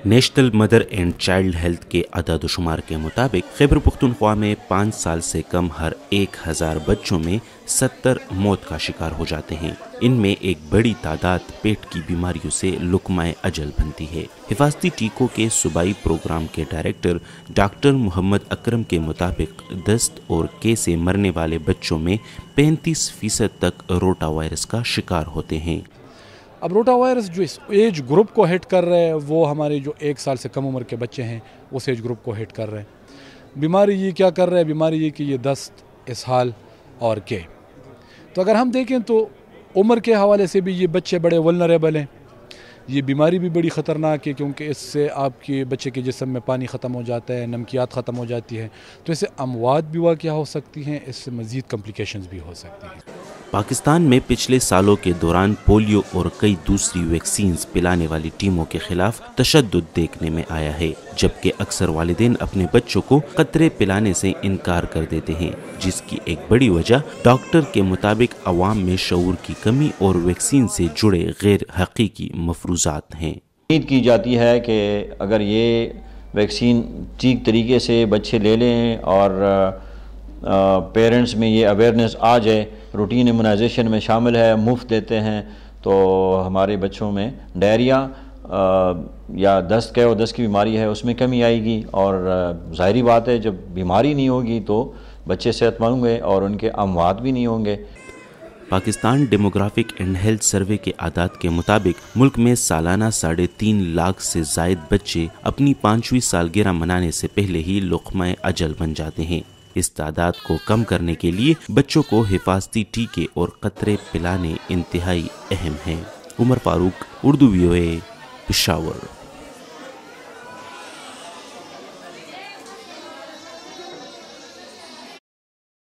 National mother and child health کے اعداد و شمار کے مطابق خیبر پختونخوا میں 5 سال سے کم ہر 1000 بچوں میں 70 موت کا شکار ہو جاتے ہیں۔ ان میں ایک بڑی تعداد پیٹ کی بیماریوں سے لقمہ اجل بنتی ہے۔ حفاظتی ٹیکوں کے صوبائی پروگرام کے ڈائریکٹر ڈاکٹر محمد اکرم کے مطابق دست اور کے سے مرنے والے بچوں میں 35% تک روٹا وائرس کا شکار ہوتے ہیں۔ اب روٹا وائرس جو اس ایج گروپ کو ہٹ کر رہے ہیں وہ ہمارے جو 1 سال سے کم عمر کے بچے ہیں اس ایج گروپ کو ہٹ کر رہے ہیں۔ بیماری یہ کیا کر رہے ہیں؟ بیماری یہ کہ یہ دست، اسہال اور کے۔ تو اگر ہم دیکھیں تو عمر کے حوالے سے بھی یہ بچے بڑے ولنریبل ہیں۔ یہ بیماری بھی بڑی خطرناک ہے کیونکہ اس سے آپ کے بچے کے جسم میں پانی ختم ہو جاتا ہے، نمکیات ختم ہو جاتی ہے، تو اس سے اموات بھی واقع ہو سکتی ہیں، اس سے مزید کمپلیکیشنز بھی ہو سکتی ہیں۔ پاکستان میں پچھلے سالوں کے دوران پولیو اور کئی دوسری ویکسینز پلانے والی ٹیموں کے خلاف تشدد دیکھنے میں آیا ہے، جبکہ اکثر والدین اپنے بچوں کو قطرے پلانے سے انکار کر دیتے ہیں، جس کی ایک بڑی وجہ ڈاکٹر کے مطابق عوام میں شعور کی کمی اور ویکسین سے جڑے غیر حقیقی مفروضات ہیں۔ امید کی جاتی ہے کہ اگر یہ ویکسین ٹھیک طریقے سے بچے لے لیں اور پیرنٹس میں یہ اویئرنیس آ جائے، روٹین ایمونائزیشن میں شامل ہے، مفت دیتے ہیں، تو ہمارے بچوں میں ڈائریا یا دست کی بیماری ہے اس میں کمی آئے گی، اور ظاہری بات ہے جب بیماری نہیں ہوگی تو بچے صحت مند ہوں گے اور ان کے اموات بھی نہیں ہوں گے۔ Pakistan demographic and health survey کے اعداد کے مطابق ملک میں سالانہ 3.5 لاکھ سے زائد بچے اپنی 5ویں سالگرہ منانے سے پہلے ہی لقمہ اجل بن جاتے ہیں۔ اس تعداد کو کم کرنے کے لیے بچوں کو حفاظتی ٹیکے اور قطرے پلانے انتہائی اہم ہیں۔ عمر فاروق، اردو VOA، پشاور۔